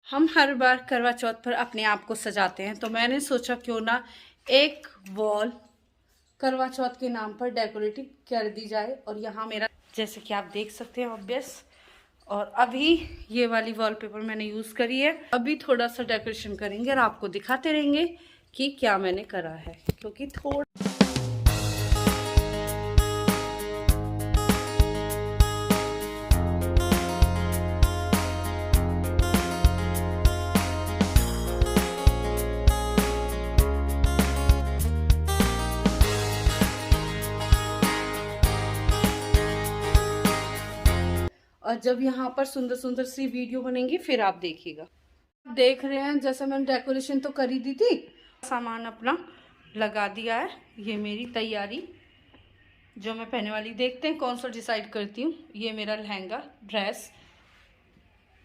हम हर बार करवा चौथ पर अपने आप को सजाते हैं, तो मैंने सोचा क्यों ना एक वॉल करवा चौथ के नाम पर डेकोरेटिव कर दी जाए। और यहाँ मेरा जैसे कि आप देख सकते हैं ऑब्वियस। और अभी ये वाली वॉलपेपर मैंने यूज़ करी है। अभी थोड़ा सा डेकोरेशन करेंगे और आपको दिखाते रहेंगे कि क्या मैंने करा है, क्योंकि थोड़ा और जब यहाँ पर सुंदर सुंदर सी वीडियो बनेंगी फिर आप देखिएगा। देख रहे हैं जैसे मैंने डेकोरेशन तो कर ही दी थी, सामान अपना लगा दिया है। ये मेरी तैयारी जो मैं पहनने वाली, देखते हैं कौन सा डिसाइड करती हूँ। ये मेरा लहंगा ड्रेस,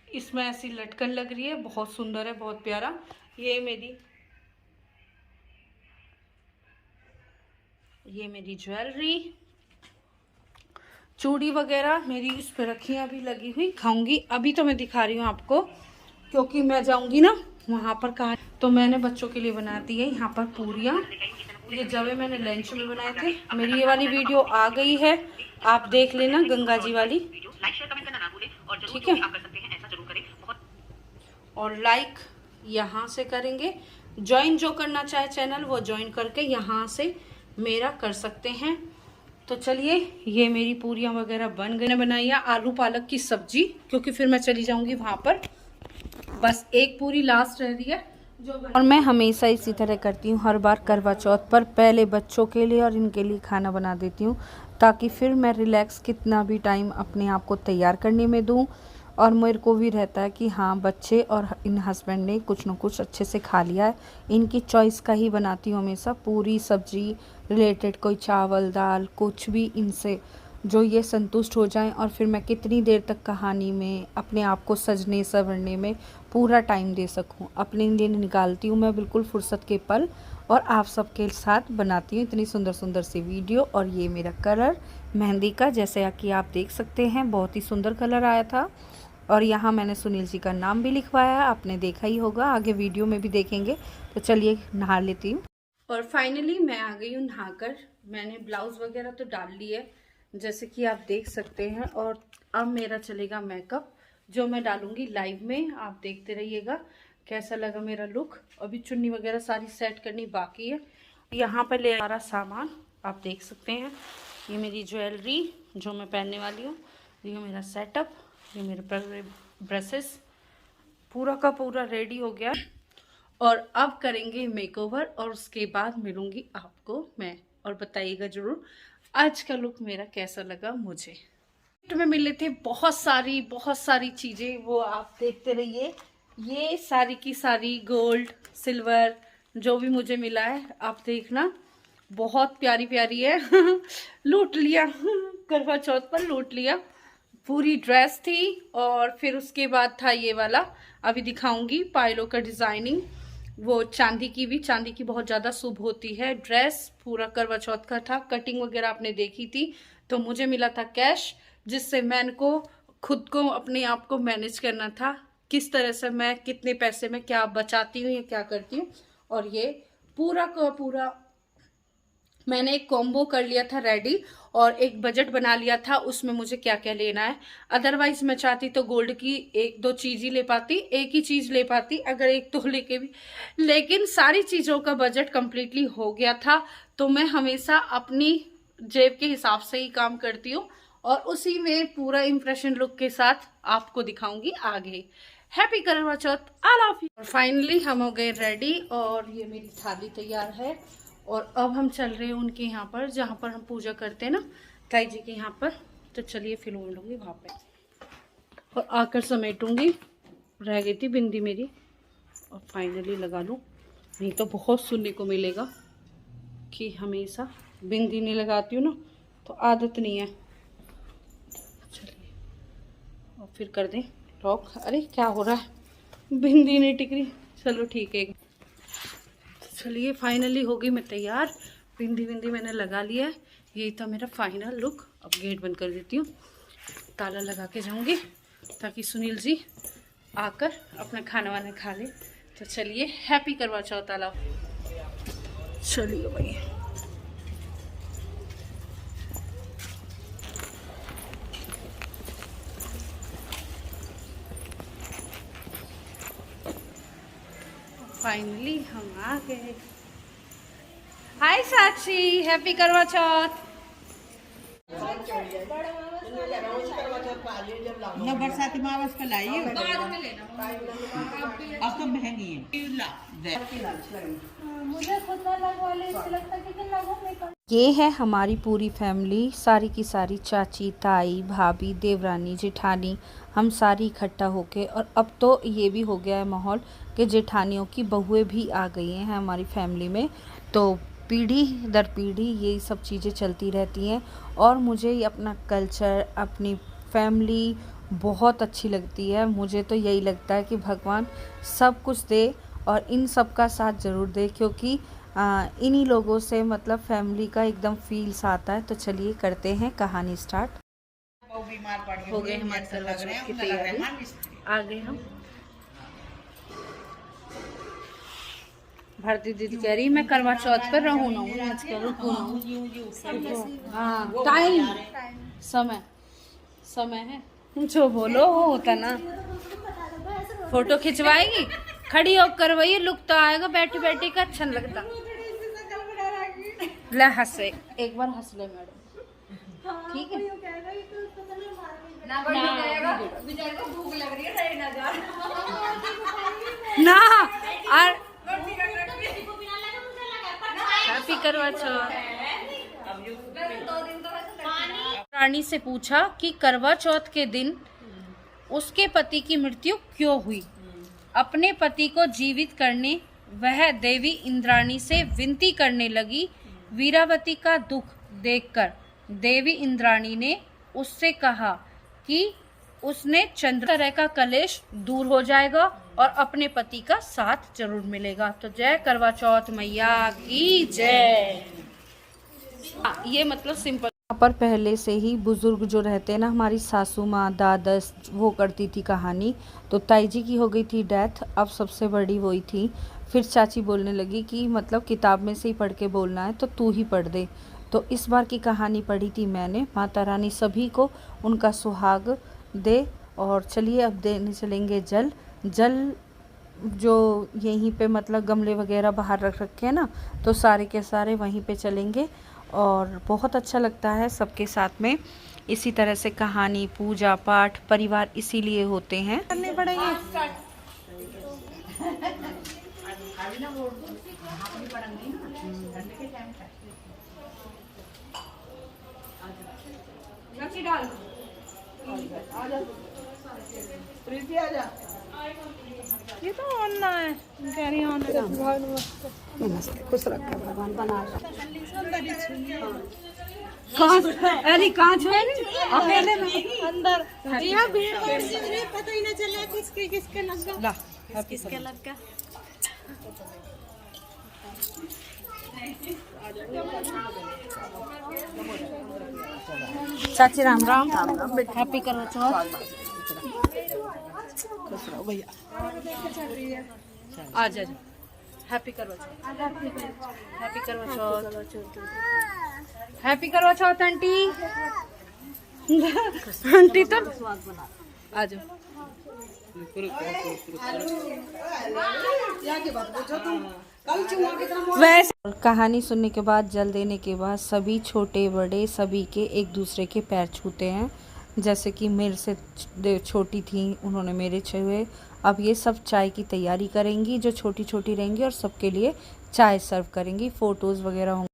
इसमें ऐसी लटकन लग रही है, बहुत सुंदर है, बहुत प्यारा। ये मेरी ज्वेलरी, चूड़ी वगैरह मेरी इस पर रखी अभी लगी हुई खाऊंगी। अभी तो मैं दिखा रही हूँ आपको क्योंकि मैं जाऊंगी ना वहाँ पर कहा, तो मैंने बच्चों के लिए बना दी है यहाँ पर पूरियाँ। ये जवे मैंने लंच में बनाए थे। मेरी ये वाली वीडियो आ गई है, आप देख लेना, गंगा जी वाली, ठीक है। और लाइक यहाँ से करेंगे, ज्वाइन जो करना चाहे चैनल वो ज्वाइन करके यहाँ से मेरा कर सकते हैं। तो चलिए, ये मेरी पूरियाँ वगैरह बन गई। मैंने बनाई है आलू पालक की सब्जी, क्योंकि फिर मैं चली जाऊंगी वहाँ पर। बस एक पूरी लास्ट रह रही है और मैं हमेशा इसी तरह करती हूँ। हर बार करवा चौथ पर पहले बच्चों के लिए और इनके लिए खाना बना देती हूँ, ताकि फिर मैं रिलैक्स कितना भी टाइम अपने आप को तैयार करने में दूँ। और मेरे को भी रहता है कि हाँ, बच्चे और इन हस्बैंड ने कुछ न कुछ अच्छे से खा लिया है। इनकी चॉइस का ही बनाती हूँ हमेशा, पूरी सब्जी रिलेटेड, कोई चावल दाल कुछ भी, इनसे जो ये संतुष्ट हो जाएं। और फिर मैं कितनी देर तक कहानी में अपने आप को सजने संवरने में पूरा टाइम दे सकूं, अपने लिए निकालती हूँ मैं बिल्कुल फुर्सत के पल, और आप सबके साथ बनाती हूँ इतनी सुंदर सुंदर सी वीडियो। और ये मेरा कलर मेहंदी का, जैसे कि आप देख सकते हैं, बहुत ही सुंदर कलर आया था। और यहाँ मैंने सुनील जी का नाम भी लिखवाया है, आपने देखा ही होगा, आगे वीडियो में भी देखेंगे। तो चलिए नहा लेती हूँ। और फाइनली मैं आ गई हूँ नहाकर। मैंने ब्लाउज वगैरह तो डाल ली है, जैसे कि आप देख सकते हैं। और अब मेरा चलेगा मेकअप, जो मैं डालूंगी लाइव में, आप देखते रहिएगा कैसा लगा मेरा लुक। अभी चुन्नी वगैरह सारी सेट करनी बाकी है। यहाँ पर ले सारा सामान आप देख सकते हैं। ये मेरी ज्वेलरी जो मैं पहनने वाली हूँ, ये मेरा सेटअप, ये मेरे ब्रेसेस, पूरा का पूरा रेडी हो गया। और अब करेंगे मेकओवर और उसके बाद मिलूंगी आपको मैं, और बताइएगा जरूर आज का लुक मेरा कैसा लगा मुझे। गिफ्ट में मिले थे बहुत सारी चीजें, वो आप देखते रहिए। ये सारी की सारी गोल्ड सिल्वर जो भी मुझे मिला है, आप देखना, बहुत प्यारी प्यारी है। लूट लिया, करवा चौथ पर लूट लिया। पूरी ड्रेस थी, और फिर उसके बाद था ये वाला, अभी दिखाऊंगी, पायलों का डिजाइनिंग, वो चांदी की भी, चांदी की बहुत ज़्यादा शुभ होती है। ड्रेस पूरा करवा चौथ का था, कटिंग वगैरह आपने देखी थी। तो मुझे मिला था कैश, जिससे मैंने को खुद को अपने आप को मैनेज करना था, किस तरह से मैं कितने पैसे में क्या बचाती हूँ या क्या करती हूँ। और ये पूरा का पूरा मैंने एक कॉम्बो कर लिया था रेडी, और एक बजट बना लिया था उसमें मुझे क्या क्या लेना है। अदरवाइज मैं चाहती तो गोल्ड की एक दो चीज ही ले पाती, एक ही चीज ले पाती अगर एक तो लेके भी, लेकिन सारी चीजों का बजट कंप्लीटली हो गया था। तो मैं हमेशा अपनी जेब के हिसाब से ही काम करती हूँ, और उसी में पूरा इंप्रेशन लुक के साथ आपको दिखाऊंगी आगे। हैप्पी करवा चौथ, आई लव यू। और फाइनली हम हो गए रेडी, और ये मेरी थाली तैयार है। और अब हम चल रहे हैं उनके यहाँ पर, जहाँ पर हम पूजा करते हैं ना, ताई जी के यहाँ पर। तो चलिए फिर लूँगी वहाँ पे, और आकर समेटूंगी, रह गई थी बिंदी मेरी, और फाइनली लगा लूँ। नहीं तो बहुत सुनने को मिलेगा कि हमेशा बिंदी नहीं लगाती हूँ ना, तो आदत नहीं है। चलिए, और फिर कर दें लॉक। अरे क्या हो रहा है, बिंदी नहीं टिक रही। चलो ठीक है, चलिए फाइनली हो गई मैं तैयार, बिंदी बिंदी मैंने लगा लिया है। यही था मेरा फाइनल लुक। अब गेट बंद कर देती हूँ, ताला लगा के जाऊंगी ताकि सुनील जी आकर अपना खाना वाना खा ले। तो चलिए हैप्पी करवा चौथ वाला। चलिए भाई फाइनली हम आ गए। हाय साक्षी, हैप्पी करवा चौथ। ना बरसाती मावस पे लाइए, अब तो महंगी है। मुझे खुद ये है हमारी पूरी फैमिली, सारी की सारी चाची, ताई, भाभी, देवरानी, जेठानी, हम सारी इकट्ठा होके। और अब तो ये भी हो गया है माहौल कि जेठानियों की बहुएं भी आ गई हैं हमारी फैमिली में। तो पीढ़ी दर पीढ़ी ये सब चीज़ें चलती रहती हैं और मुझे ये अपना कल्चर, अपनी फैमिली बहुत अच्छी लगती है। मुझे तो यही लगता है कि भगवान सब कुछ दे और इन सब का साथ ज़रूर दे, क्योंकि इन्हीं लोगों से मतलब फैमिली का एकदम फील्स आता है। तो चलिए करते हैं कहानी स्टार्ट। हो गए हमारे करवा चौथ की तैयारी, आ गए हम। भारती दीदी कह रही मैं करवा चौथ पर रहूँ ना, आज करूँ हाँ टाइम समय समय है जो बोलो वो होता ना। फोटो खिंचवाएगी, खड़ी होकर करवाइए, लुक तो आएगा, बैठी बैठी का अच्छा नहीं लगता। ले हंसे, एक बार हंस ले मैडम, ठीक है ना। और हैप्पी करवा चौथ। रानी से पूछा कि करवा चौथ के दिन उसके पति की मृत्यु क्यों हुई। अपने पति को जीवित करने वह देवी इंद्राणी से विनती करने लगी। वीरावती का दुख देखकर देवी इंद्राणी ने उससे कहा कि उसने चंद्र तरह का कलेश दूर हो जाएगा और अपने पति का साथ जरूर मिलेगा। तो जय करवा चौथ मैया की जय। ये मतलब सिंपल। यहाँ पर पहले से ही बुजुर्ग जो रहते हैं ना, हमारी सासू माँ, दादस, वो करती थी कहानी। तो ताई जी की हो गई थी डेथ, अब सबसे बड़ी वही थी। फिर चाची बोलने लगी कि मतलब किताब में से ही पढ़ के बोलना है तो तू ही पढ़ दे। तो इस बार की कहानी पढ़ी थी मैंने। माता रानी सभी को उनका सुहाग दे। और चलिए अब देने चलेंगे जल। जल जो यहीं पे मतलब गमले वगैरह बाहर रख रखे हैं ना, तो सारे के सारे वहीं पे चलेंगे और बहुत अच्छा लगता है सबके साथ में। इसी तरह से कहानी, पूजा पाठ, परिवार इसीलिए होते हैं। करने पड़ेंगे। ये तो ऑन है, कह रही ऑन है। नमस्ते, खुश रखा भगवान, बना अरे कहाँ छो अकेले में अंदर यहाँ भीड़ पता ही ना चला किसके किसके लग गया, किसके लग गया। चाची राम राम, हैप्पी करवा चौथ। खुश रहो भैया, आ जा। हैप्पी करवा चौथ, हैप्पी करवा चौथ, हैप्पी करवा चौथ आंटी। आंटी तो आ जाओ। वैसे कहानी सुनने के बाद, जल देने के बाद सभी छोटे बड़े सभी के एक दूसरे के पैर छूते हैं। जैसे कि मेरे से छोटी थी, उन्होंने मेरे छुए। अब ये सब चाय की तैयारी करेंगी, जो छोटी छोटी रहेंगी, और सबके लिए चाय सर्व करेंगी, फ़ोटोज़ वगैरह होंगे।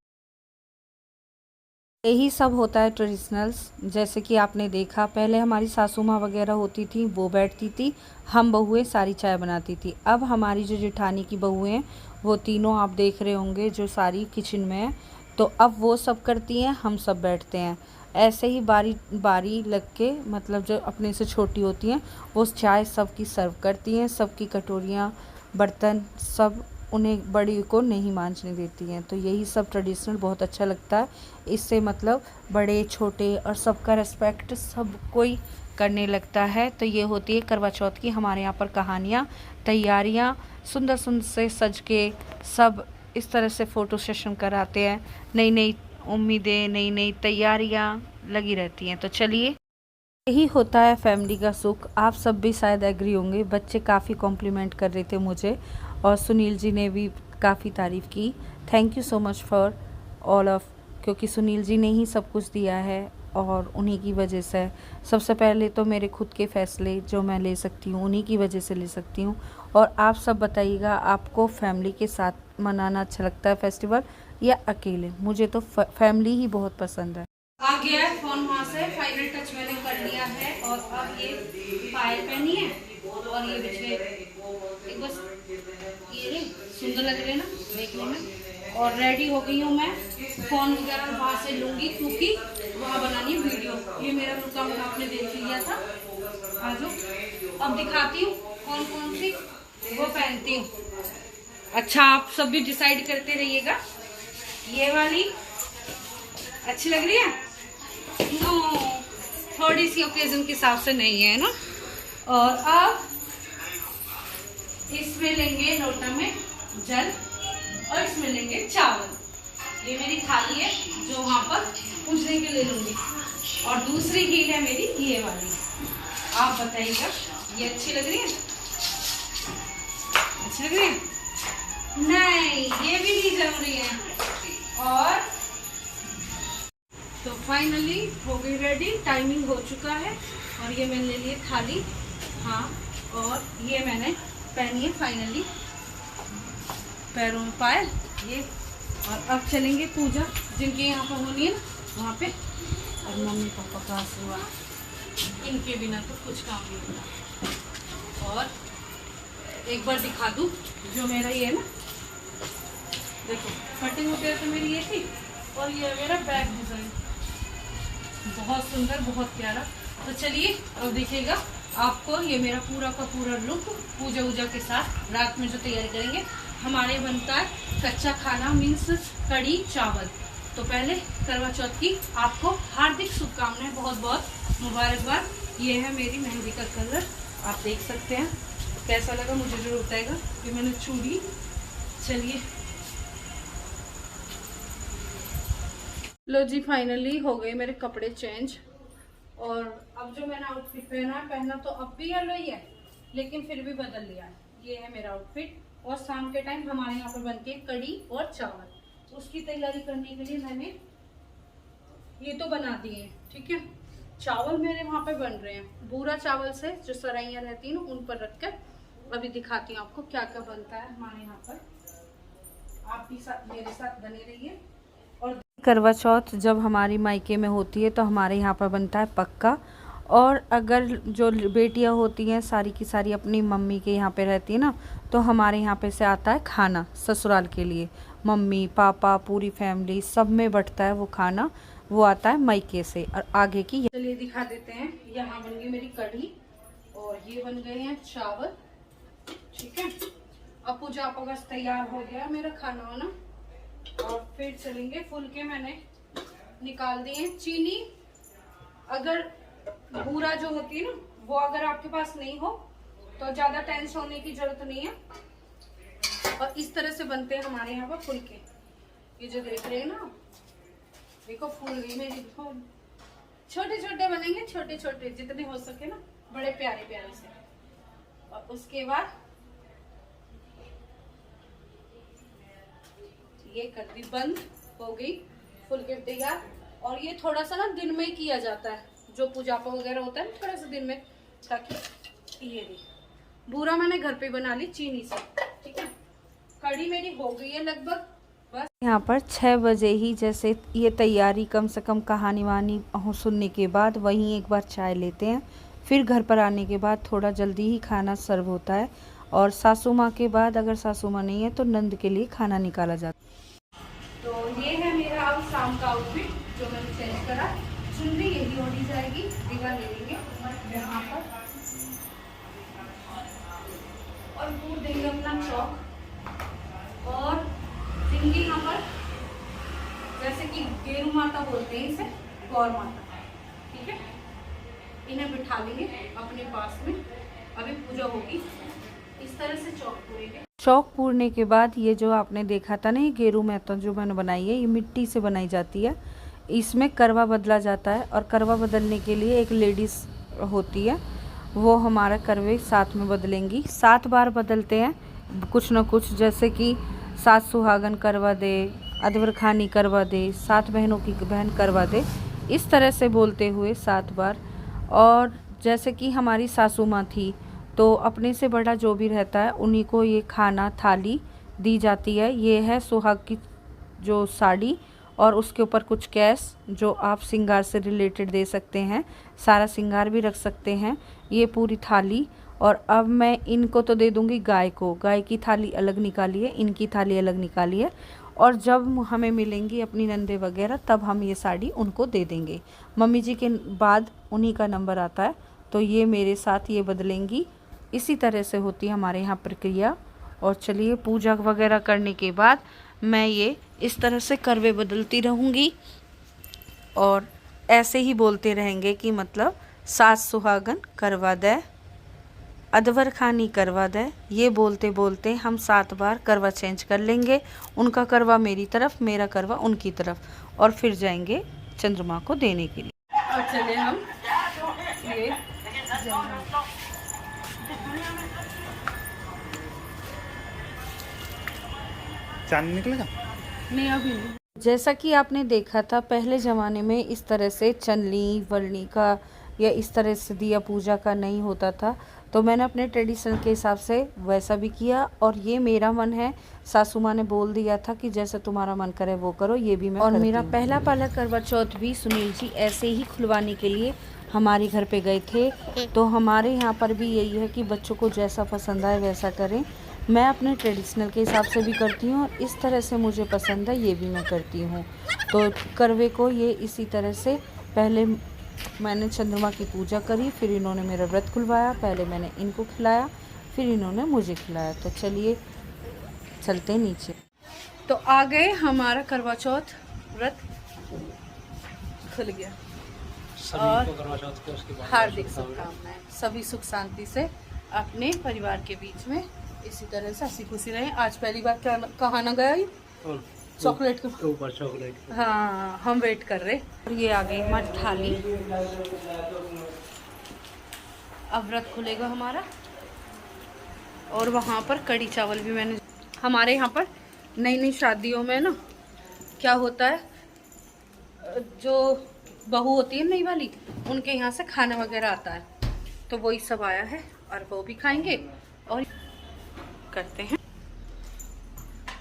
यही सब होता है ट्रेडिशनल्स। जैसे कि आपने देखा पहले हमारी सासू माँ वगैरह होती थी, वो बैठती थी, हम बहुएं सारी चाय बनाती थी। अब हमारी जो जेठानी की बहुएं हैं, वो तीनों आप देख रहे होंगे जो सारी किचन में है। तो अब वो सब करती हैं, हम सब बैठते हैं। ऐसे ही बारी बारी लग के, मतलब जो अपने से छोटी होती हैं वो चाय सबकी सर्व करती हैं। सबकी कटोरियाँ, बर्तन सब उन्हें बड़ी को नहीं मांझने देती हैं। तो यही सब ट्रेडिशनल बहुत अच्छा लगता है। इससे मतलब बड़े छोटे और सबका रिस्पेक्ट सब कोई करने लगता है। तो ये होती है करवा चौथ की हमारे यहाँ पर कहानियाँ, तैयारियाँ। सुंदर सुंदर से सज के सब इस तरह से फ़ोटो सेशन कराते हैं। नई नई उम्मीदें, नई नई तैयारियाँ लगी रहती हैं। तो चलिए, यही होता है फैमिली का सुख। आप सब भी शायद एग्री होंगे। बच्चे काफ़ी कॉम्प्लीमेंट कर रहे थे मुझे और सुनील जी ने भी काफ़ी तारीफ़ की। Thank you so much for all of, क्योंकि सुनील जी ने ही सब कुछ दिया है और उन्हीं की वजह से। सबसे पहले तो मेरे खुद के फ़ैसले जो मैं ले सकती हूँ उन्हीं की वजह से ले सकती हूँ। और आप सब बताइएगा, आपको फैमिली के साथ मनाना अच्छा लगता है फेस्टिवल या अकेले? मुझे तो फैमिली ही बहुत पसंद है। आ गया है फ़ोन वहाँ से, फाइनल टच मैंने कर लिया है। और अब ये पायल पहनी है और ये पिछले एक बस ये रे सुंदर लग रहे हैं ना देखने में। और रेडी हो गई हूँ मैं। फ़ोन वगैरह वहाँ से लूँगी क्योंकि वहाँ बनानी है वीडियो। ये मेरा लुका मुझे आपने देख लिया था। आ जाओ, अब दिखाती हूँ कौन कौन सी वो पहनती हूँ। अच्छा, आप सब भी डिसाइड करते रहिएगा। ये वाली अच्छी लग रही है? नो, थोड़ी सी ओकेजन के हिसाब से नहीं है ना। और अब इसमें लेंगे लोटा में जल और इसमें लेंगे चावल। ये मेरी थाली है जो वहां पर पूजने के लिए लूंगी। और दूसरी हील है मेरी ये वाली। आप बताइएगा, ये अच्छी लग रही है? अच्छी लग रही है? नहीं, ये भी नहीं जम रही है। और तो फाइनली हो गई रेडी, टाइमिंग हो चुका है। और ये मैंने ले ली थाली, हाँ, और ये मैंने पहनी है फाइनली पैरों में पायल ये। और अब चलेंगे पूजा जिनके यहाँ पर होनी है ना वहाँ पे। और मम्मी पापा का आशीर्वाद, इनके बिना तो कुछ काम नहीं होता। और एक बार दिखा दूँ जो मेरा ये है ना, देखो कटिंग वगैरह तो मेरी ये थी। और ये मेरा बैक डिजाइन बहुत सुंदर, बहुत प्यारा। तो चलिए अब देखिएगा आपको ये मेरा पूरा का पूरा लुक पूजा वूजा के साथ। रात में जो तैयारी करेंगे, हमारे बनता है कच्चा खाना मीन्स कड़ी चावल। तो पहले करवा चौथ की आपको हार्दिक शुभकामनाएं, बहुत बहुत मुबारकबाद। ये है मेरी मेहंदी का कलर, आप देख सकते हैं। कैसा लगा मुझे जरूर बताएगा। ये मैंने चूड़ी, चलिए लो जी, फाइनली हो गए मेरे कपड़े चेंज। और अब जो मैंने आउटफिट पहना तो अब भी येलो ही है, लेकिन फिर भी बदल लिया है। ये है मेरा आउटफिट। और शाम के टाइम हमारे यहाँ पर बनती है कड़ी और चावल। उसकी तैयारी करने के लिए मैंने ये तो बना दिए, ठीक है। चावल मेरे वहाँ पे बन रहे हैं बूरा चावल से, जो सराइयाँ रहती हैं ना उन पर रखकर। अभी दिखाती हूँ आपको क्या क्या बनता है हमारे यहाँ पर। आप भी मेरे साथ बने रहिए। और करवा चौथ जब हमारी मायके में होती है तो हमारे यहाँ पर बनता है पक्का। और अगर जो बेटियाँ होती हैं सारी की सारी अपनी मम्मी के यहाँ पे रहती है ना, तो हमारे यहाँ पे से आता है खाना ससुराल के लिए। मम्मी पापा पूरी फैमिली सब में बंटता है वो खाना, वो आता है मायके से। और आगे की चलिए दिखा देते हैं। यहाँ बन गई मेरी कढ़ी और ये बन गए हैं चावल, ठीक है। अब पूजा आपका बस तैयार हो गया मेरा खाना वाना। और फिर चलेंगे फुल के मैंने निकाल दिए चीनी। अगर बूरा जो होती है ना वो अगर आपके पास नहीं हो तो ज्यादा टेंस होने की जरूरत नहीं है। और इस तरह से बनते हैं हमारे यहाँ पर फुलके। ये जो देख रहे हैं ना, देखो फूल गई मेरी। छोटे छोटे बनेंगे, छोटे छोटे जितने हो सके ना, बड़े प्यारे प्यारे से। और उसके बाद ये कर दी बंद, हो गई फुलके तैयार। और ये थोड़ा सा ना दिन में ही किया जाता है, जो पूजा वगैरह होता है ना, थोड़ा सा दिन में, ताकि ये भी बूरा मैंने घर पे बना ली चीनी से, ठीक है। कढ़ी मेरी हो गई है लगभग बस। यहाँ पर 6 बजे ही जैसे ये तैयारी, कम से कम कहानी वानी सुनने के बाद वहीं एक बार चाय लेते हैं। फिर घर पर आने के बाद थोड़ा जल्दी ही खाना सर्व होता है। और सासू माँ के बाद अगर सासू माँ नहीं है तो नंद के लिए खाना निकाला जाता है। तो ये है मेरा अब शाम का आउटफिट जो मैंने चेंज करा। चुनरी यही ओढ़ी जाएगी, दीवा ले लेंगे यहाँ पर और पूर देंगे अपना चौक। और जिनकी यहाँ पर जैसे कि गेरू माता बोलते हैं इसे, गौर माता, ठीक है, इन्हें बिठा लेंगे अपने पास में। अभी पूजा होगी। इस तरह से चौक पूरेंगे। चौक पूरने के बाद ये जो आपने देखा था ना, ये गेरू माता जो मैंने बनाई है, ये मिट्टी से बनाई जाती है। इसमें करवा बदला जाता है और करवा बदलने के लिए एक लेडीज़ होती है, वो हमारा करवे साथ में बदलेंगी। 7 बार बदलते हैं कुछ ना कुछ, जैसे कि 7 सुहागन करवा दे, अदवर खानी करवा दे, 7 बहनों की बहन करवा दे, इस तरह से बोलते हुए 7 बार। और जैसे कि हमारी सासू माँ थी, तो अपने से बड़ा जो भी रहता है उन्हीं को ये खाना थाली दी जाती है। ये है सुहाग की जो साड़ी और उसके ऊपर कुछ कैश जो आप श्रृंगार से रिलेटेड दे सकते हैं, सारा श्रृंगार भी रख सकते हैं। ये पूरी थाली। और अब मैं इनको तो दे दूंगी गाय को, गाय की थाली अलग निकाली है, इनकी थाली अलग निकाली है। और जब हमें मिलेंगी अपनी नंदे वगैरह, तब हम ये साड़ी उनको दे देंगे। मम्मी जी के बाद उन्हीं का नंबर आता है, तो ये मेरे साथ ये बदलेंगी। इसी तरह से होती है हमारे यहाँ प्रक्रिया। और चलिए, पूजा वगैरह करने के बाद मैं ये इस तरह से करवे बदलती रहूँगी और ऐसे ही बोलते रहेंगे कि मतलब 7 सुहागन करवा दे, अदवर खानी करवा दे। ये बोलते बोलते हम 7 बार करवा चेंज कर लेंगे। उनका करवा मेरी तरफ, मेरा करवा उनकी तरफ, और फिर जाएंगे चंद्रमा को देने के लिए। और चले हम ये चांद निकलेगा नहीं, अभी नहीं। जैसा कि आपने देखा था पहले ज़माने में इस तरह से चनली वर्णी का या इस तरह से दिया पूजा का नहीं होता था, तो मैंने अपने ट्रेडिशन के हिसाब से वैसा भी किया। और ये मेरा मन है, सासू माँ ने बोल दिया था कि जैसे तुम्हारा मन करे वो करो, ये भी मैं। और मेरा पहला पाला करवा चौथ भी सुनील जी ऐसे ही खुलवाने के लिए हमारे घर पे गए थे। तो हमारे यहाँ पर भी यही है कि बच्चों को जैसा पसंद आए वैसा करें। मैं अपने ट्रेडिशनल के हिसाब से भी करती हूँ और इस तरह से मुझे पसंद है ये भी मैं करती हूँ। तो करवे को ये इसी तरह से पहले मैंने चंद्रमा की पूजा करी, फिर इन्होंने मेरा व्रत खुलवाया, पहले मैंने इनको खिलाया, फिर इन्होंने मुझे खिलाया। तो चलिए चलते नीचे। तो आ गए, हमारा करवा चौथ व्रत खुल गया और हार्दिक शुभकामनाएं, सभी सुख शांति से अपने परिवार के बीच में इसी तरह से हंसी खुशी रहे। आज पहली बार कहाँ ना गया चॉकलेट के ऊपर, चॉकलेट, हाँ हम वेट कर रहे। और ये आ गई हमारी थाली, अब व्रत खुलेगा हमारा। और वहाँ पर कड़ी चावल भी मैंने, हमारे यहाँ पर नई नई शादियों में ना क्या होता है, जो बहू होती है नई वाली, उनके यहाँ से खाना वगैरह आता है, तो वही सब आया है और वो भी खाएंगे और करते हैं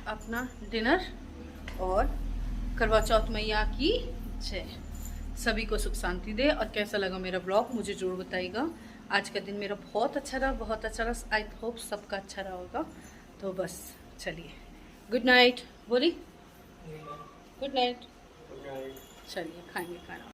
अपना डिनर। और करवा चौथ मैया की जय, सभी को सुख शांति दे। और कैसा लगा मेरा ब्लॉग मुझे जरूर बताइएगा। आज का दिन मेरा बहुत अच्छा रहा, बहुत अच्छा रहा। आई होप सबका अच्छा रहा होगा। तो बस चलिए, गुड नाइट बोली, गुड नाइट। चलिए खाएंगे खाना।